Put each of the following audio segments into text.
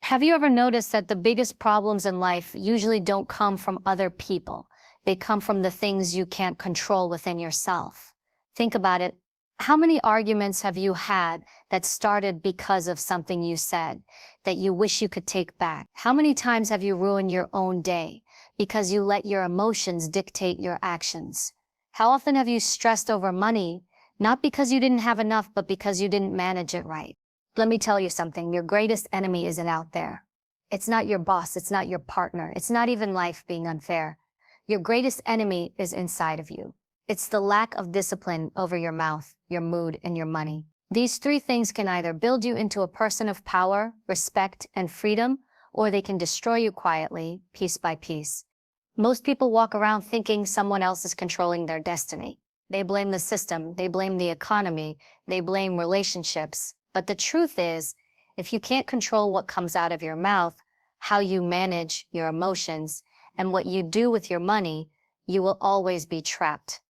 Have you ever noticed that the biggest problems in life usually don't come from other people? They come from the things you can't control within yourself. Think about it. How many arguments have you had that started because of something you said that you wish you could take back? How many times have you ruined your own day because you let your emotions dictate your actions? How often have you stressed over money, not because you didn't have enough, but because you didn't manage it right? Let me tell you something, your greatest enemy isn't out there. It's not your boss, it's not your partner, it's not even life being unfair. Your greatest enemy is inside of you. It's the lack of discipline over your mouth, your mood, and your money. These three things can either build you into a person of power, respect, and freedom, or they can destroy you quietly, piece by piece. Most people walk around thinking someone else is controlling their destiny. They blame the system, they blame the economy, they blame relationships. But the truth is, if you can't control what comes out of your mouth, how you manage your emotions, and what you do with your money, you will always be trapped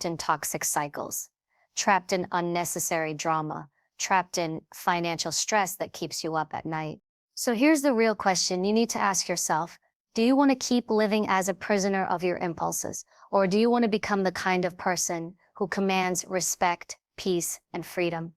in toxic cycles, trapped in unnecessary drama, trapped in financial stress that keeps you up at night. So here's the real question you need to ask yourself. Do you want to keep living as a prisoner of your impulses, or do you want to become the kind of person who commands respect, peace, and freedom?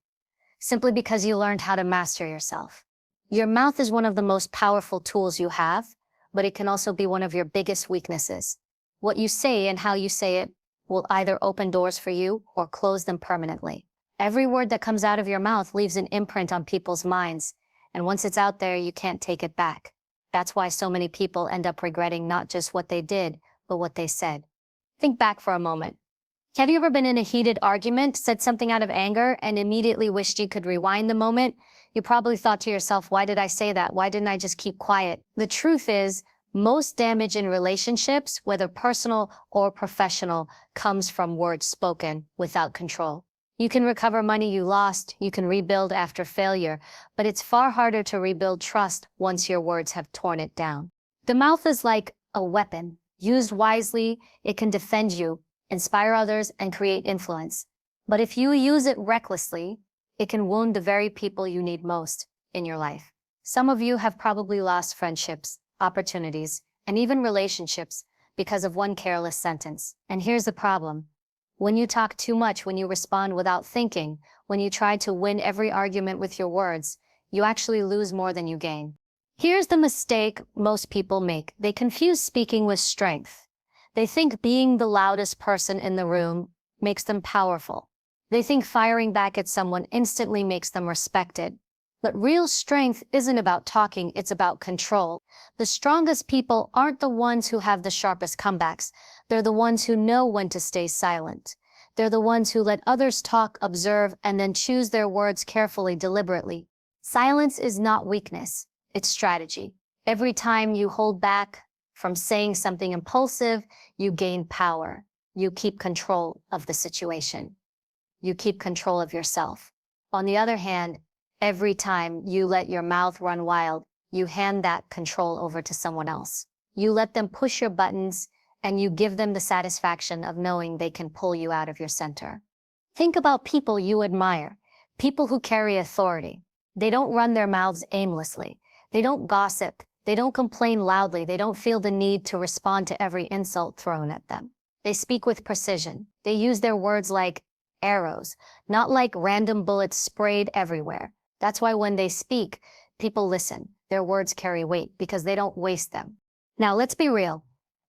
Simply because you learned how to master yourself. Your mouth is one of the most powerful tools you have, but it can also be one of your biggest weaknesses. What you say and how you say it will either open doors for you or close them permanently. Every word that comes out of your mouth leaves an imprint on people's minds, and once it's out there, you can't take it back. That's why so many people end up regretting not just what they did, but what they said. Think back for a moment. Have you ever been in a heated argument, said something out of anger, and immediately wished you could rewind the moment? You probably thought to yourself, why did I say that? Why didn't I just keep quiet? The truth is, most damage in relationships, whether personal or professional, comes from words spoken without control. You can recover money you lost, you can rebuild after failure, but it's far harder to rebuild trust once your words have torn it down. The mouth is like a weapon. Used wisely, it can defend you, inspire others, and create influence. But if you use it recklessly, it can wound the very people you need most in your life. Some of you have probably lost friendships, opportunities, and even relationships because of one careless sentence. And here's the problem. When you talk too much, when you respond without thinking, when you try to win every argument with your words, you actually lose more than you gain. Here's the mistake most people make. They confuse speaking with strength. They think being the loudest person in the room makes them powerful. They think firing back at someone instantly makes them respected. But real strength isn't about talking, it's about control. The strongest people aren't the ones who have the sharpest comebacks. They're the ones who know when to stay silent. They're the ones who let others talk, observe, and then choose their words carefully, deliberately. Silence is not weakness, it's strategy. Every time you hold back from saying something impulsive, you gain power. You keep control of the situation. You keep control of yourself. On the other hand, every time you let your mouth run wild, you hand that control over to someone else. You let them push your buttons, and you give them the satisfaction of knowing they can pull you out of your center. Think about people you admire, people who carry authority. They don't run their mouths aimlessly. They don't gossip. They don't complain loudly. They don't feel the need to respond to every insult thrown at them. They speak with precision. They use their words like arrows, not like random bullets sprayed everywhere. That's why when they speak, people listen. Their words carry weight because they don't waste them. Now, let's be real.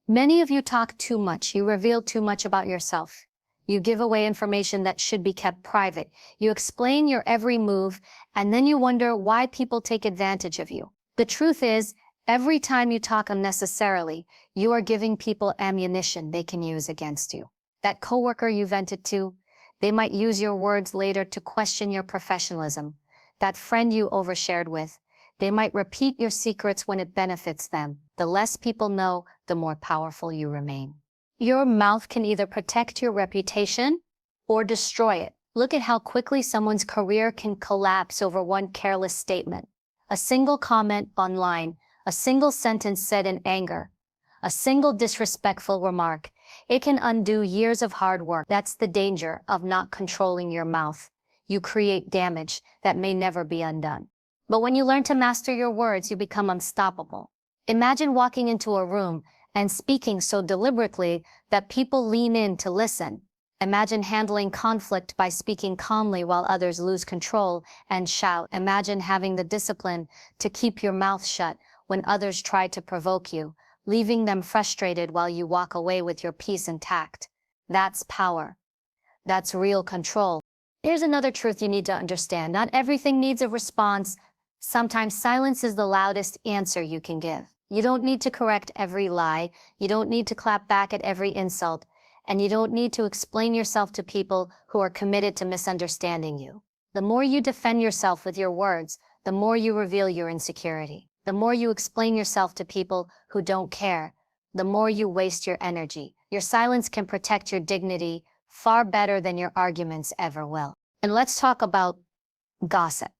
Many of you talk too much. You reveal too much about yourself. You give away information that should be kept private. You explain your every move, and then you wonder why people take advantage of you. The truth is, every time you talk unnecessarily, you are giving people ammunition they can use against you. That coworker you vented to, they might use your words later to question your professionalism. That friend you overshared with, they might repeat your secrets when it benefits them. The less people know, the more powerful you remain. Your mouth can either protect your reputation or destroy it. Look at how quickly someone's career can collapse over one careless statement. A single comment online, a single sentence said in anger, a single disrespectful remark. It can undo years of hard work. That's the danger of not controlling your mouth. You create damage that may never be undone. But when you learn to master your words, you become unstoppable. Imagine walking into a room and speaking so deliberately that people lean in to listen. Imagine handling conflict by speaking calmly while others lose control and shout. Imagine having the discipline to keep your mouth shut when others try to provoke you, leaving them frustrated while you walk away with your peace intact. That's power. That's real control. Here's another truth you need to understand. Not everything needs a response. Sometimes silence is the loudest answer you can give. You don't need to correct every lie. You don't need to clap back at every insult. And you don't need to explain yourself to people who are committed to misunderstanding you. The more you defend yourself with your words, the more you reveal your insecurity. The more you explain yourself to people who don't care, the more you waste your energy. Your silence can protect your dignity far better than your arguments ever will. And let's talk about gossip.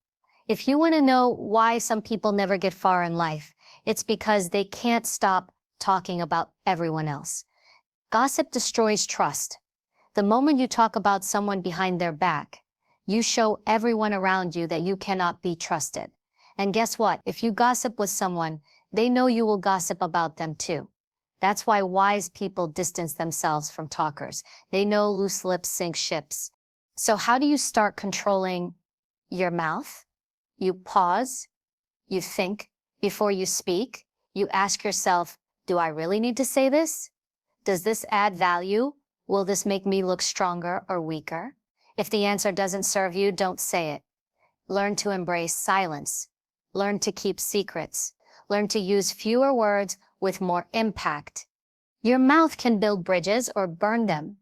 If you want to know why some people never get far in life, it's because they can't stop talking about everyone else. Gossip destroys trust. The moment you talk about someone behind their back, you show everyone around you that you cannot be trusted. And guess what? If you gossip with someone, they know you will gossip about them too. That's why wise people distance themselves from talkers. They know loose lips sink ships. So how do you start controlling your mouth? You pause, you think before you speak, you ask yourself, do I really need to say this? Does this add value? Will this make me look stronger or weaker? If the answer doesn't serve you, don't say it. Learn to embrace silence. Learn to keep secrets. Learn to use fewer words with more impact. Your mouth can build bridges or burn them.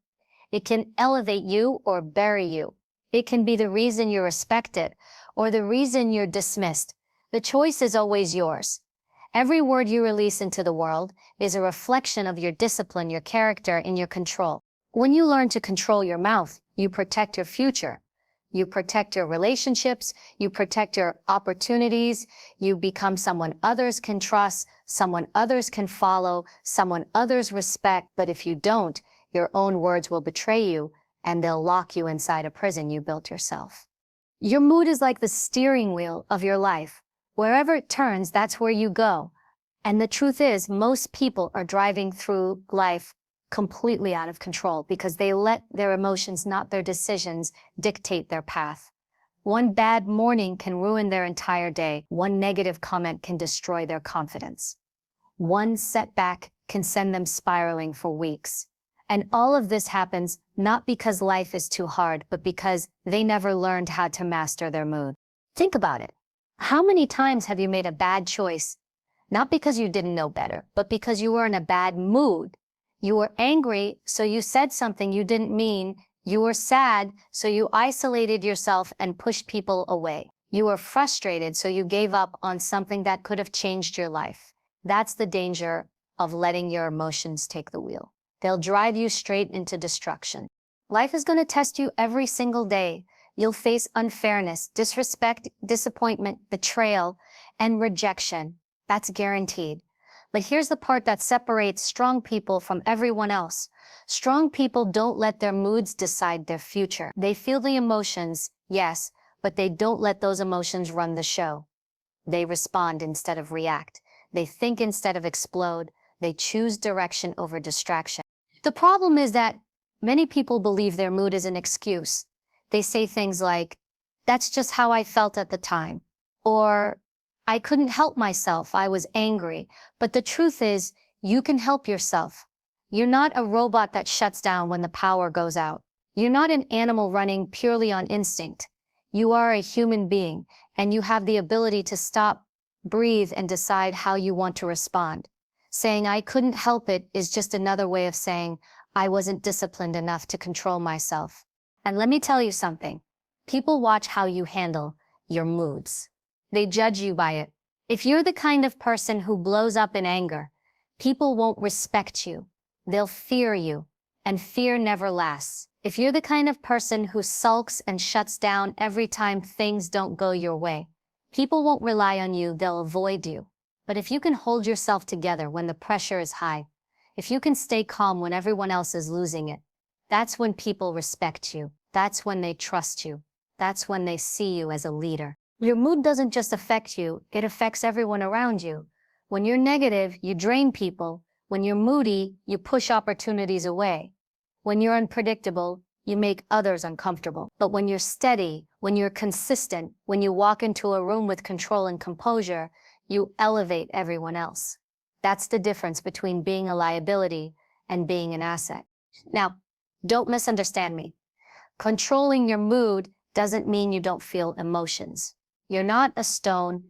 It can elevate you or bury you. It can be the reason you're respected or the reason you're dismissed. The choice is always yours. Every word you release into the world is a reflection of your discipline, your character, and your control. When you learn to control your mouth, you protect your future. You protect your relationships, you protect your opportunities, you become someone others can trust, someone others can follow, someone others respect. But if you don't, your own words will betray you and they'll lock you inside a prison you built yourself. Your mood is like the steering wheel of your life. Wherever it turns, that's where you go. And the truth is, most people are driving through life completely out of control because they let their emotions, not their decisions, dictate their path. One bad morning can ruin their entire day. One negative comment can destroy their confidence. One setback can send them spiraling for weeks. And all of this happens not because life is too hard, but because they never learned how to master their mood. Think about it. How many times have you made a bad choice? Not because you didn't know better, but because you were in a bad mood. You were angry, so you said something you didn't mean. You were sad, so you isolated yourself and pushed people away. You were frustrated, so you gave up on something that could have changed your life. That's the danger of letting your emotions take the wheel. They'll drive you straight into destruction. Life is going to test you every single day. You'll face unfairness, disrespect, disappointment, betrayal, and rejection. That's guaranteed. But here's the part that separates strong people from everyone else. Strong people don't let their moods decide their future. They feel the emotions, yes, but they don't let those emotions run the show. They respond instead of react. They think instead of explode. They choose direction over distraction. The problem is that many people believe their mood is an excuse. They say things like, that's just how I felt at the time, or I couldn't help myself, I was angry. But the truth is, you can help yourself. You're not a robot that shuts down when the power goes out. You're not an animal running purely on instinct. You are a human being, and you have the ability to stop, breathe, and decide how you want to respond. Saying I couldn't help it is just another way of saying I wasn't disciplined enough to control myself. And let me tell you something. People watch how you handle your moods. They judge you by it. If you're the kind of person who blows up in anger, people won't respect you. They'll fear you, and fear never lasts. If you're the kind of person who sulks and shuts down every time things don't go your way, people won't rely on you, they'll avoid you. But if you can hold yourself together when the pressure is high, if you can stay calm when everyone else is losing it, that's when people respect you. That's when they trust you. That's when they see you as a leader. Your mood doesn't just affect you, it affects everyone around you. When you're negative, you drain people. When you're moody, you push opportunities away. When you're unpredictable, you make others uncomfortable. But when you're steady, when you're consistent, when you walk into a room with control and composure, you elevate everyone else. That's the difference between being a liability and being an asset. Now, don't misunderstand me. Controlling your mood doesn't mean you don't feel emotions. You're not a stone.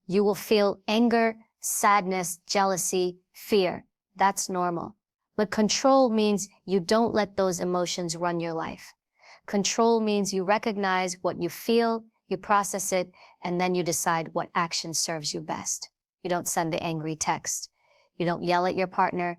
You will feel anger, sadness, jealousy, fear. That's normal. But control means you don't let those emotions run your life. Control means you recognize what you feel, you process it, and then you decide what action serves you best. You don't send the angry text. You don't yell at your partner.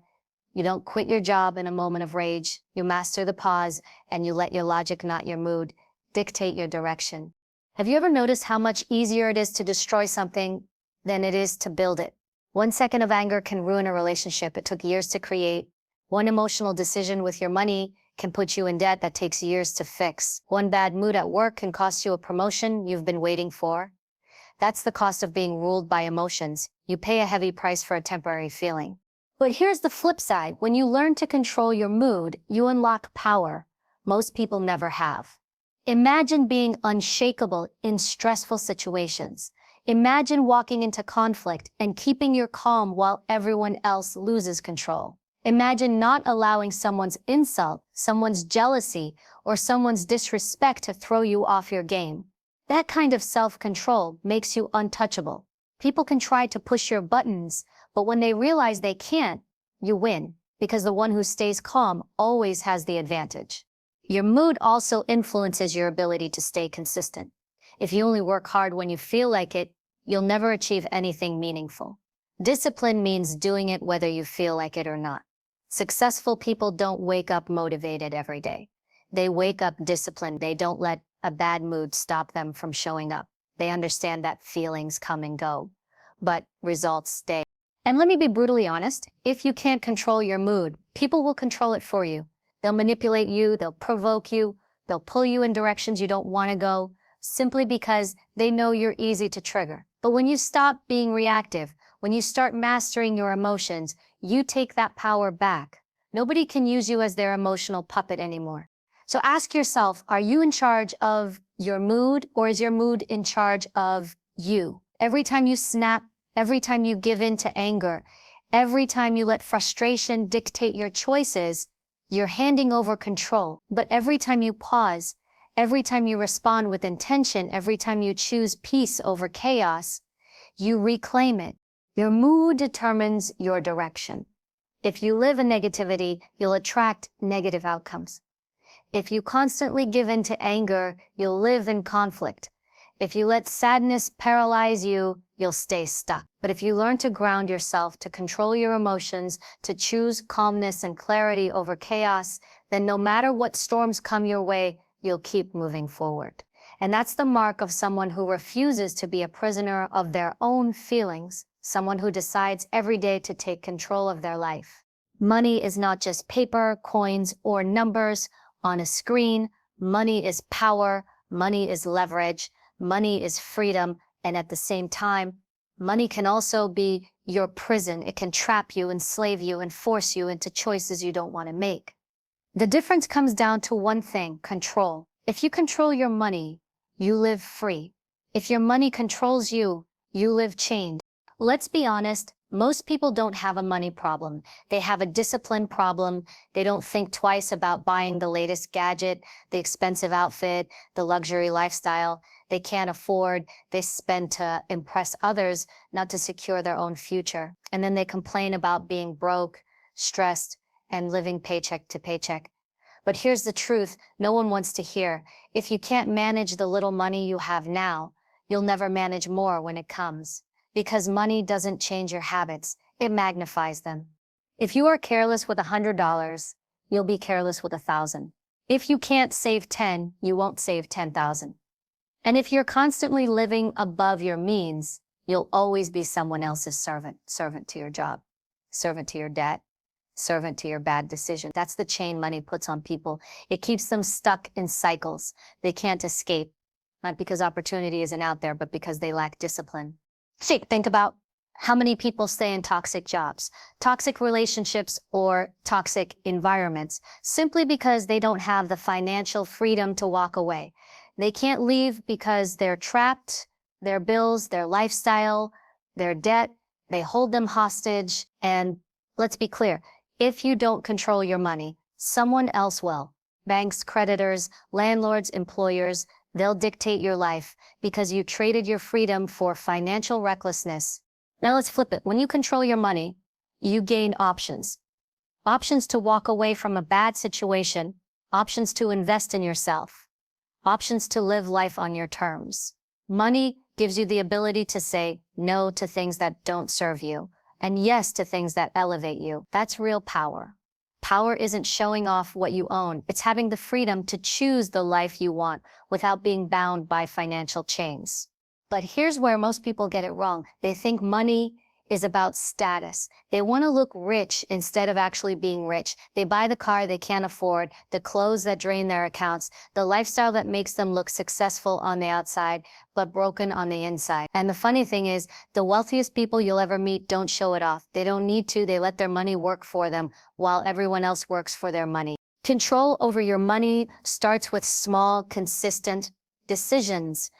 You don't quit your job in a moment of rage. You master the pause, and you let your logic, not your mood, dictate your direction. Have you ever noticed how much easier it is to destroy something than it is to build it? 1 second of anger can ruin a relationship it took years to create. One emotional decision with your money can put you in debt that takes years to fix. One bad mood at work can cost you a promotion you've been waiting for. That's the cost of being ruled by emotions. You pay a heavy price for a temporary feeling. But here's the flip side. When you learn to control your mood, you unlock power most people never have. Imagine being unshakable in stressful situations. Imagine walking into conflict and keeping your calm while everyone else loses control. Imagine not allowing someone's insult, someone's jealousy, or someone's disrespect to throw you off your game. That kind of self-control makes you untouchable. People can try to push your buttons, but when they realize they can't, you win, because the one who stays calm always has the advantage. Your mood also influences your ability to stay consistent. If you only work hard when you feel like it, you'll never achieve anything meaningful. Discipline means doing it whether you feel like it or not. Successful people don't wake up motivated every day. They wake up disciplined. They don't let a bad mood stop them from showing up. They understand that feelings come and go, but results stay. And let me be brutally honest, if you can't control your mood, people will control it for you. They'll manipulate you, they'll provoke you, they'll pull you in directions you don't want to go, simply because they know you're easy to trigger. But when you stop being reactive, when you start mastering your emotions, you take that power back. Nobody can use you as their emotional puppet anymore. So ask yourself, are you in charge of your mood, or is your mood in charge of you? Every time you snap, every time you give in to anger, every time you let frustration dictate your choices, you're handing over control. But every time you pause, every time you respond with intention, every time you choose peace over chaos, you reclaim it. Your mood determines your direction. If you live in negativity, you'll attract negative outcomes. If you constantly give in to anger, you'll live in conflict. If you let sadness paralyze you, you'll stay stuck. But if you learn to ground yourself, to control your emotions, to choose calmness and clarity over chaos, then no matter what storms come your way, you'll keep moving forward. And that's the mark of someone who refuses to be a prisoner of their own feelings, someone who decides every day to take control of their life. Money is not just paper, coins, or numbers on a screen. Money is power. Money is leverage. Money is freedom. And at the same time, money can also be your prison. It can trap you, enslave you, and force you into choices you don't want to make. The difference comes down to one thing: control. If you control your money, you live free. If your money controls you, you live chained. Let's be honest, most people don't have a money problem. They have a discipline problem. They don't think twice about buying the latest gadget, the expensive outfit, the luxury lifestyle they can't afford. They spend to impress others, not to secure their own future. And then they complain about being broke, stressed, and living paycheck to paycheck. But here's the truth no one wants to hear. If you can't manage the little money you have now, you'll never manage more when it comes. Because money doesn't change your habits, it magnifies them. If you are careless with $100, you'll be careless with 1,000. If you can't save 10, you won't save 10,000. And if you're constantly living above your means, you'll always be someone else's servant. Servant to your job, servant to your debt, servant to your bad decision. That's the chain money puts on people. It keeps them stuck in cycles they can't escape. not because opportunity isn't out there, but because they lack discipline. Think about how many people stay in toxic jobs, toxic relationships, or toxic environments simply because they don't have the financial freedom to walk away. They can't leave because they're trapped, their bills, their lifestyle, their debt, they hold them hostage. And let's be clear, if you don't control your money, someone else will. Banks, creditors, landlords, employers, they'll dictate your life because you traded your freedom for financial recklessness. Now let's flip it. When you control your money, you gain options. Options to walk away from a bad situation, options to invest in yourself, options to live life on your terms. Money gives you the ability to say no to things that don't serve you and yes to things that elevate you. That's real power. Power isn't showing off what you own. It's having the freedom to choose the life you want without being bound by financial chains. But here's where most people get it wrong. They think money is about status. They want to look rich instead of actually being rich. They buy the car they can't afford, the clothes that drain their accounts, the lifestyle that makes them look successful on the outside, but broken on the inside. And the funny thing is, the wealthiest people you'll ever meet don't show it off. They don't need to. They let their money work for them while everyone else works for their money. Control over your money starts with small, consistent decisions.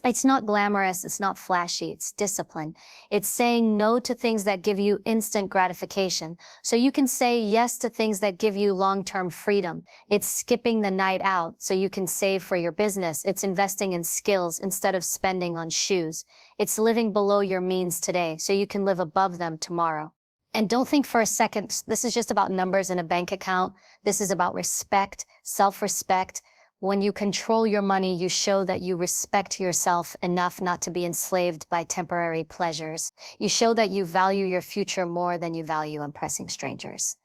It's not glamorous, it's not flashy, it's discipline. It's saying no to things that give you instant gratification, so you can say yes to things that give you long-term freedom. It's skipping the night out so you can save for your business. It's investing in skills instead of spending on shoes. It's living below your means today so you can live above them tomorrow. And don't think for a second, this is just about numbers in a bank account. This is about respect, self-respect. When you control your money, you show that you respect yourself enough not to be enslaved by temporary pleasures. You show that you value your future more than you value impressing strangers.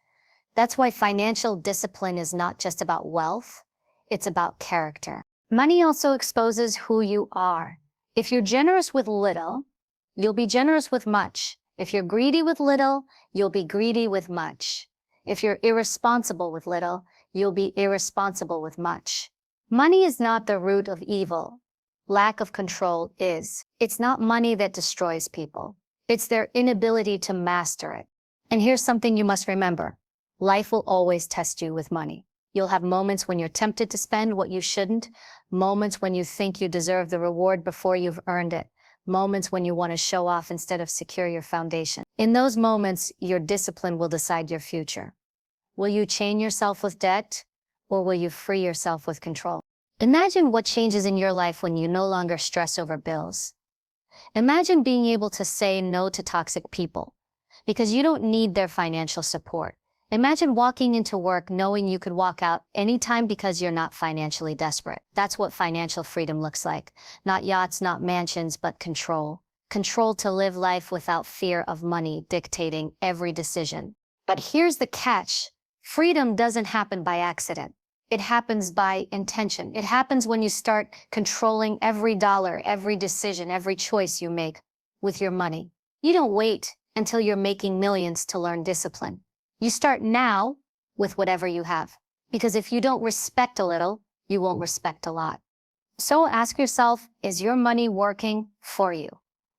That's why financial discipline is not just about wealth, it's about character. Money also exposes who you are. If you're generous with little, you'll be generous with much. If you're greedy with little, you'll be greedy with much. If you're irresponsible with little, you'll be irresponsible with much. Money is not the root of evil. Lack of control is. It's not money that destroys people. It's their inability to master it. And here's something you must remember. Life will always test you with money. You'll have moments when you're tempted to spend what you shouldn't, moments when you think you deserve the reward before you've earned it, moments when you want to show off instead of secure your foundation. In those moments, your discipline will decide your future. Will you chain yourself with debt? Or will you free yourself with control? Imagine what changes in your life when you no longer stress over bills. Imagine being able to say no to toxic people because you don't need their financial support. Imagine walking into work knowing you could walk out anytime because you're not financially desperate. That's what financial freedom looks like. Not yachts, not mansions, but control. Control to live life without fear of money dictating every decision. But here's the catch. Freedom doesn't happen by accident. It happens by intention. It happens when you start controlling every dollar, every decision, every choice you make with your money. You don't wait until you're making millions to learn discipline. You start now with whatever you have. Because if you don't respect a little, you won't respect a lot. So ask yourself, is your money working for you?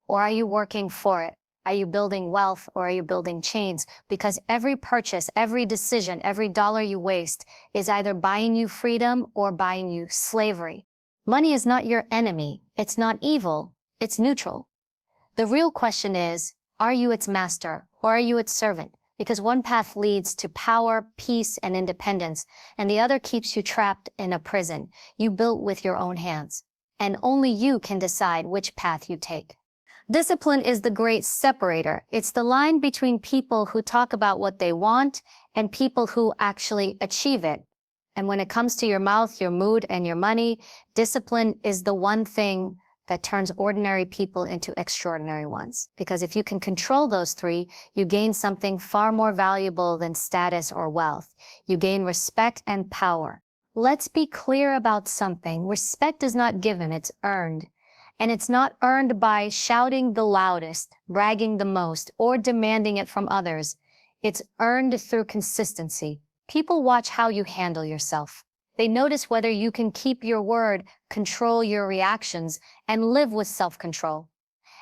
Or are you working for it? Are you building wealth or are you building chains? Because every purchase, every decision, every dollar you waste is either buying you freedom or buying you slavery. Money is not your enemy. It's not evil. It's neutral. The real question is, are you its master or are you its servant? Because one path leads to power, peace, and independence, and the other keeps you trapped in a prison you built with your own hands. And only you can decide which path you take. Discipline is the great separator. It's the line between people who talk about what they want and people who actually achieve it. And when it comes to your mouth, your mood, and your money, discipline is the one thing that turns ordinary people into extraordinary ones. Because if you can control those three, you gain something far more valuable than status or wealth. You gain respect and power. Let's be clear about something. Respect is not given, it's earned. And it's not earned by shouting the loudest, bragging the most, or demanding it from others. It's earned through consistency. People watch how you handle yourself. They notice whether you can keep your word control your reactions, and live with self-control.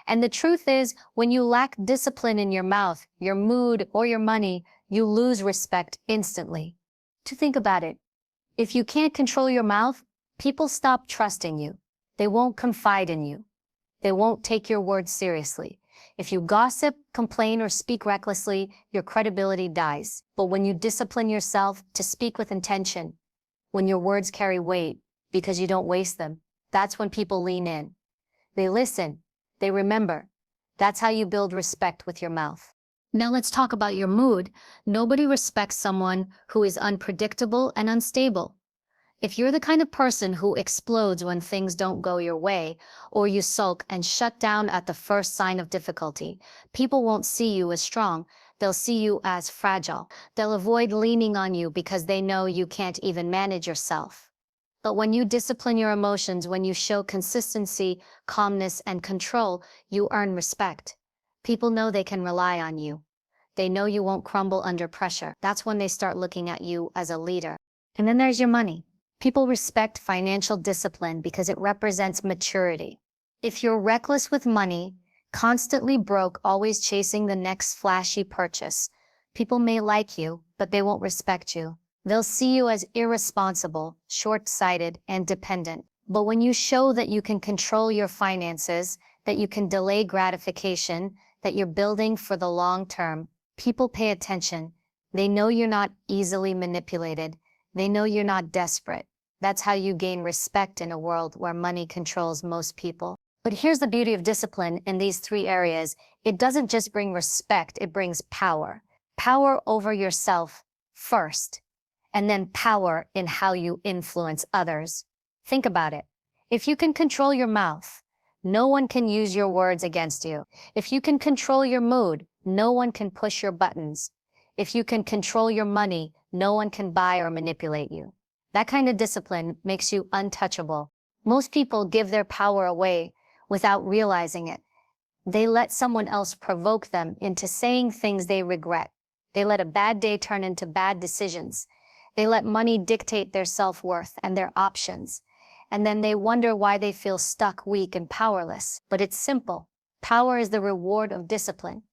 And the truth is, when you lack discipline in your mouth, your mood, or your money, you lose respect instantly. To think about it, if you can't control your mouth, people stop trusting you. They won't confide in you. They won't take your words seriously. If you gossip, complain, or speak recklessly, your credibility dies. But when you discipline yourself to speak with intention, when your words carry weight because you don't waste them, that's when people lean in. They listen. They remember. That's how you build respect with your mouth. Now let's talk about your mood. Nobody respects someone who is unpredictable and unstable. If you're the kind of person who explodes when things don't go your way, or you sulk and shut down at the first sign of difficulty, people won't see you as strong. They'll see you as fragile. They'll avoid leaning on you because they know you can't even manage yourself. But when you discipline your emotions, when you show consistency, calmness, and control, you earn respect. People know they can rely on you. They know you won't crumble under pressure. That's when they start looking at you as a leader. And then there's your money. People respect financial discipline because it represents maturity. If you're reckless with money, constantly broke, always chasing the next flashy purchase, people may like you, but they won't respect you. They'll see you as irresponsible, short-sighted, and dependent. But when you show that you can control your finances, that you can delay gratification, that you're building for the long term, people pay attention. They know you're not easily manipulated. They know you're not desperate. That's how you gain respect in a world where money controls most people. But here's the beauty of discipline in these three areas. It doesn't just bring respect, it brings power. Power over yourself first, and then power in how you influence others. Think about it. If you can control your mouth, no one can use your words against you. If you can control your mood, no one can push your buttons. If you can control your money, no one can buy or manipulate you. That kind of discipline makes you untouchable. Most people give their power away without realizing it. They let someone else provoke them into saying things they regret. They let a bad day turn into bad decisions. They let money dictate their self-worth and their options. And then they wonder why they feel stuck, weak, and powerless. But it's simple. Power is the reward of discipline.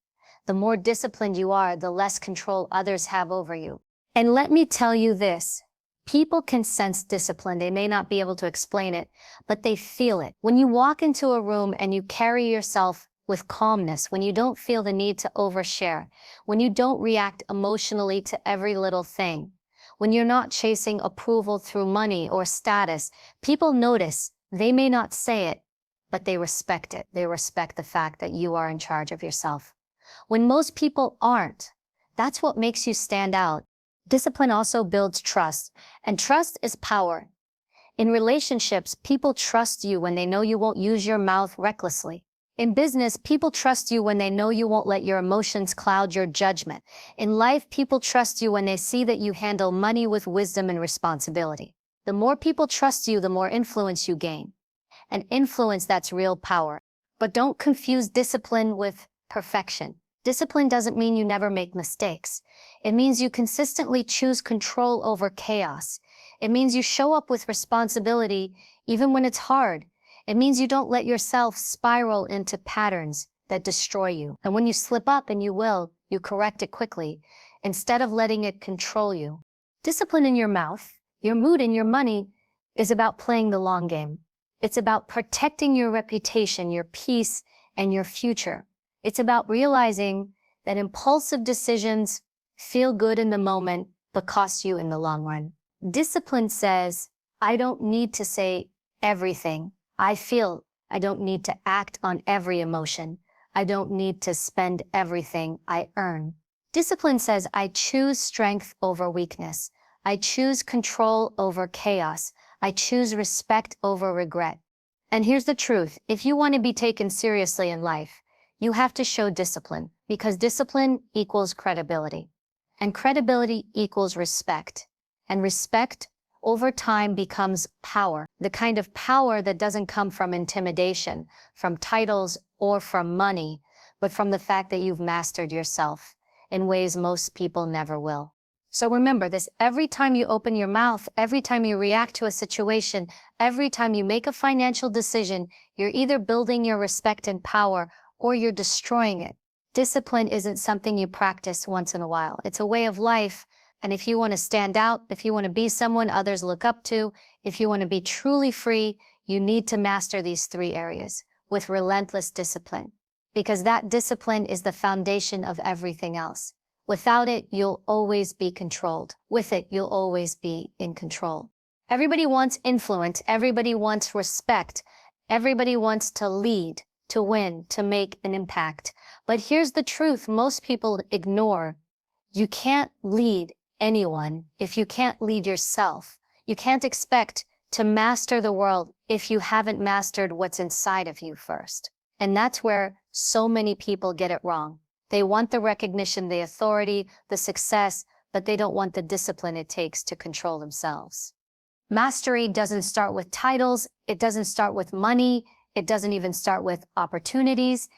The more disciplined you are, the less control others have over you. And let me tell you this, people can sense discipline. They may not be able to explain it, but they feel it. When you walk into a room and you carry yourself with calmness, when you don't feel the need to overshare, when you don't react emotionally to every little thing, when you're not chasing approval through money or status, people notice. They may not say it, but they respect it. They respect the fact that you are in charge of yourself. When most people aren't, that's what makes you stand out. Discipline also builds trust, and trust is power. In relationships, people trust you when they know you won't use your mouth recklessly. In business, people trust you when they know you won't let your emotions cloud your judgment. In life, people trust you when they see that you handle money with wisdom and responsibility. The more people trust you, the more influence you gain. And influence, that's real power. But don't confuse discipline with perfection. Discipline doesn't mean you never make mistakes. It means you consistently choose control over chaos. It means you show up with responsibility even when it's hard. It means you don't let yourself spiral into patterns that destroy you. And when you slip up, and you will, you correct it quickly, instead of letting it control you. Discipline in your mouth, your mood, and your money is about playing the long game. It's about protecting your reputation, your peace, and your future. It's about realizing that impulsive decisions feel good in the moment, but cost you in the long run. Discipline says, I don't need to say everything I feel. I don't need to act on every emotion. I don't need to spend everything I earn. Discipline says, I choose strength over weakness. I choose control over chaos. I choose respect over regret. And here's the truth. If you want to be taken seriously in life, you have to show discipline, because discipline equals credibility. And credibility equals respect. And respect over time becomes power. The kind of power that doesn't come from intimidation, from titles, or from money, but from the fact that you've mastered yourself in ways most people never will. So remember this, every time you open your mouth, every time you react to a situation, every time you make a financial decision, you're either building your respect and power or you're destroying it. Discipline isn't something you practice once in a while. It's a way of life. And if you want to stand out, if you want to be someone others look up to, if you want to be truly free, you need to master these three areas with relentless discipline, because that discipline is the foundation of everything else. Without it, you'll always be controlled. With it, you'll always be in control. Everybody wants influence. Everybody wants respect. Everybody wants to lead, to win, to make an impact. But here's the truth most people ignore. You can't lead anyone if you can't lead yourself. You can't expect to master the world if you haven't mastered what's inside of you first. And that's where so many people get it wrong. They want the recognition, the authority, the success, but they don't want the discipline it takes to control themselves. Mastery doesn't start with titles. It doesn't start with money. It doesn't even start with opportunities.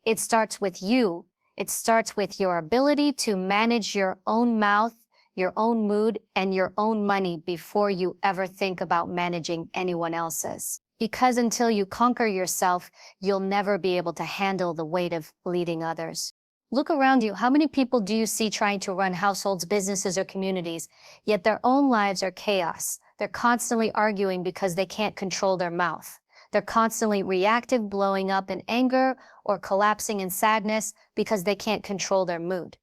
It starts with you. It starts with your ability to manage your own mouth, your own mood, and your own money before you ever think about managing anyone else's. Because until you conquer yourself, you'll never be able to handle the weight of leading others. Look around you. How many people do you see trying to run households, businesses, or communities, yet their own lives are chaos? They're constantly arguing because they can't control their mouth. They're constantly reactive, blowing up in anger, or collapsing in sadness because they can't control their mood.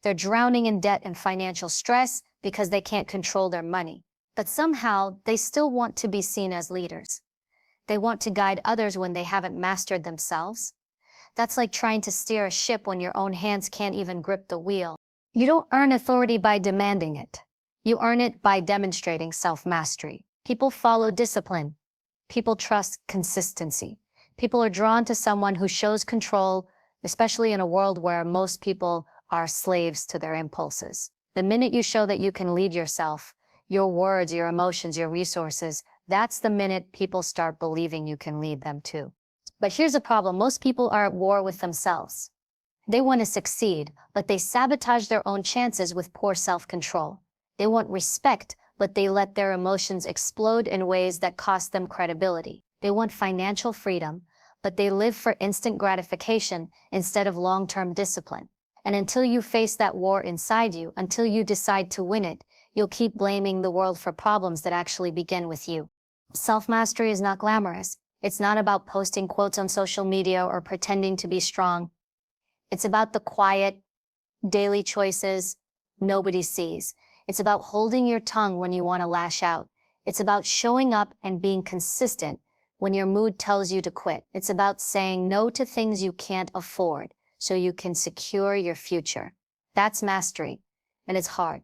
They're drowning in debt and financial stress because they can't control their money. But somehow, they still want to be seen as leaders. They want to guide others when they haven't mastered themselves. That's like trying to steer a ship when your own hands can't even grip the wheel. You don't earn authority by demanding it. You earn it by demonstrating self-mastery. People follow discipline. People trust consistency. People are drawn to someone who shows control, especially in a world where most people are slaves to their impulses. The minute you show that you can lead yourself, your words, your emotions, your resources, that's the minute people start believing you can lead them too. But here's the problem. Most people are at war with themselves. They want to succeed, but they sabotage their own chances with poor self-control. They want respect, but they let their emotions explode in ways that cost them credibility. They want financial freedom, but they live for instant gratification instead of long-term discipline. And until you face that war inside you, until you decide to win it, you'll keep blaming the world for problems that actually begin with you. Self-mastery is not glamorous. It's not about posting quotes on social media or pretending to be strong. It's about the quiet, daily choices nobody sees. It's about holding your tongue when you want to lash out. It's about showing up and being consistent when your mood tells you to quit. It's about saying no to things you can't afford so you can secure your future. That's mastery, and it's hard.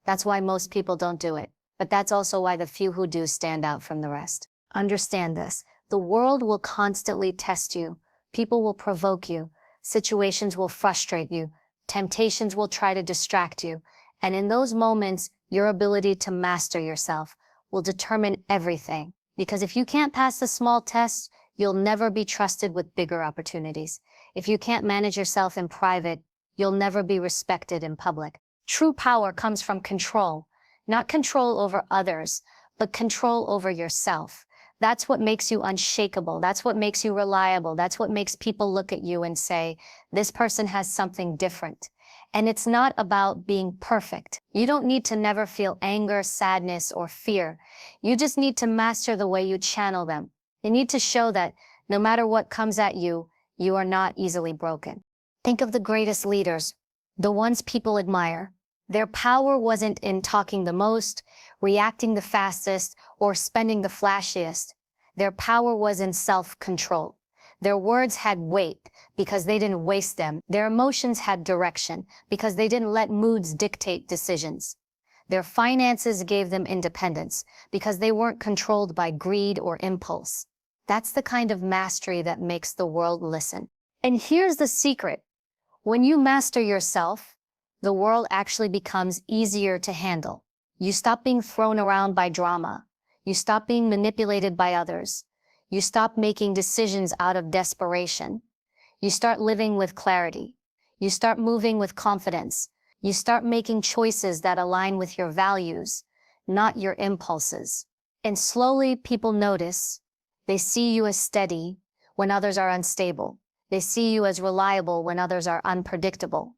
That's why most people don't do it. But that's also why the few who do stand out from the rest. Understand this. The world will constantly test you. People will provoke you. Situations will frustrate you. Temptations will try to distract you. And in those moments, your ability to master yourself will determine everything. Because if you can't pass the small tests, you'll never be trusted with bigger opportunities. If you can't manage yourself in private, you'll never be respected in public. True power comes from control, not control over others, but control over yourself. That's what makes you unshakable. That's what makes you reliable. That's what makes people look at you and say, this person has something different. And it's not about being perfect. You don't need to never feel anger, sadness, or fear. You just need to master the way you channel them. You need to show that no matter what comes at you, you are not easily broken. Think of the greatest leaders, the ones people admire. Their power wasn't in talking the most, reacting the fastest, or spending the flashiest. Their power was in self-control. Their words had weight because they didn't waste them. Their emotions had direction because they didn't let moods dictate decisions. Their finances gave them independence because they weren't controlled by greed or impulse. That's the kind of mastery that makes the world listen. And here's the secret. When you master yourself, the world actually becomes easier to handle. You stop being thrown around by drama. You stop being manipulated by others. You stop making decisions out of desperation. You start living with clarity. You start moving with confidence. You start making choices that align with your values, not your impulses. And slowly people notice. They see you as steady when others are unstable. They see you as reliable when others are unpredictable.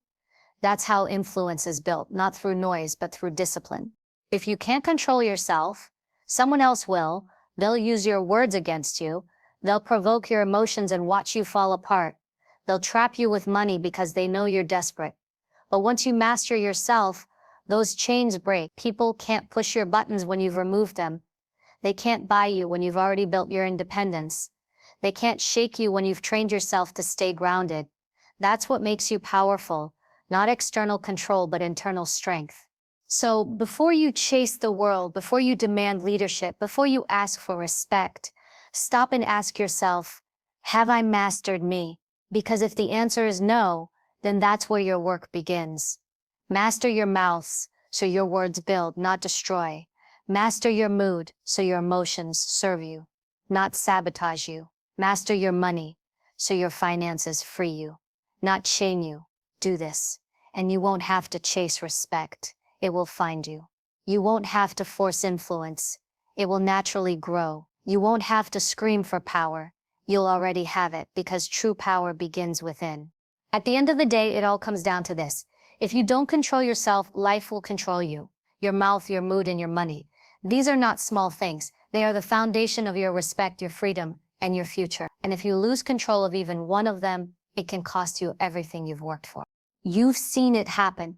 That's how influence is built, not through noise, but through discipline. If you can't control yourself, someone else will. They'll use your words against you. They'll provoke your emotions and watch you fall apart. They'll trap you with money because they know you're desperate. But once you master yourself, those chains break. People can't push your buttons when you've removed them. They can't buy you when you've already built your independence. They can't shake you when you've trained yourself to stay grounded. That's what makes you powerful, not external control, but internal strength. So before you chase the world, before you demand leadership, before you ask for respect, stop and ask yourself, have I mastered me? Because if the answer is no, then that's where your work begins. Master your mouths so your words build, not destroy. Master your mood so your emotions serve you, not sabotage you. Master your money so your finances free you, not chain you. Do this, and you won't have to chase respect. It will find you. You won't have to force influence. It will naturally grow. You won't have to scream for power. You'll already have it because true power begins within. At the end of the day, it all comes down to this. If you don't control yourself, life will control you. Your mouth, your mood, and your money. These are not small things. They are the foundation of your respect, your freedom, and your future. And if you lose control of even one of them, it can cost you everything you've worked for. You've seen it happen.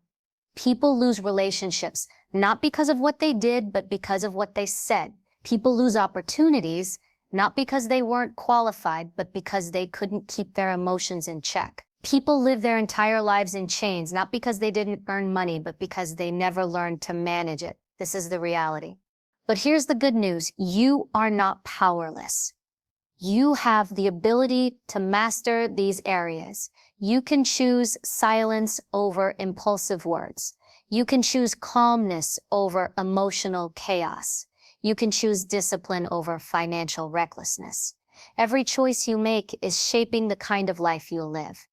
People lose relationships, not because of what they did, but because of what they said. People lose opportunities, not because they weren't qualified, but because they couldn't keep their emotions in check. People live their entire lives in chains, not because they didn't earn money, but because they never learned to manage it. This is the reality. But here's the good news. You are not powerless. You have the ability to master these areas. You can choose silence over impulsive words. You can choose calmness over emotional chaos. You can choose discipline over financial recklessness. Every choice you make is shaping the kind of life you'll live.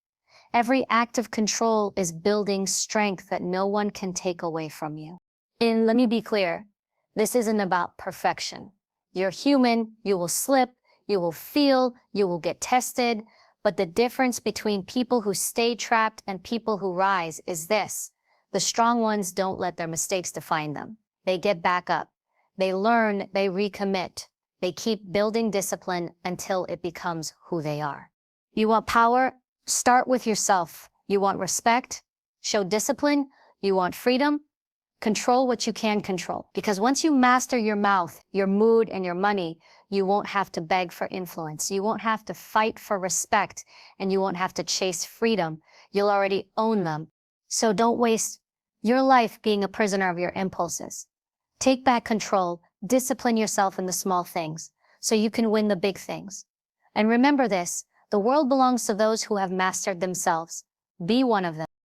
Every act of control is building strength that no one can take away from you. And let me be clear, this isn't about perfection. You're human, you will slip, you will feel, you will get tested, but the difference between people who stay trapped and people who rise is this. The strong ones don't let their mistakes define them. They get back up. They learn, they recommit. They keep building discipline until it becomes who they are. You want power? Start with yourself. You want respect? Show discipline. You want freedom? Control what you can control. Because once you master your mouth, your mood, and your money, you won't have to beg for influence. You won't have to fight for respect, and you won't have to chase freedom. You'll already own them. So don't waste your life being a prisoner of your impulses. Take back control. Discipline yourself in the small things so you can win the big things. And remember this, the world belongs to those who have mastered themselves. Be one of them.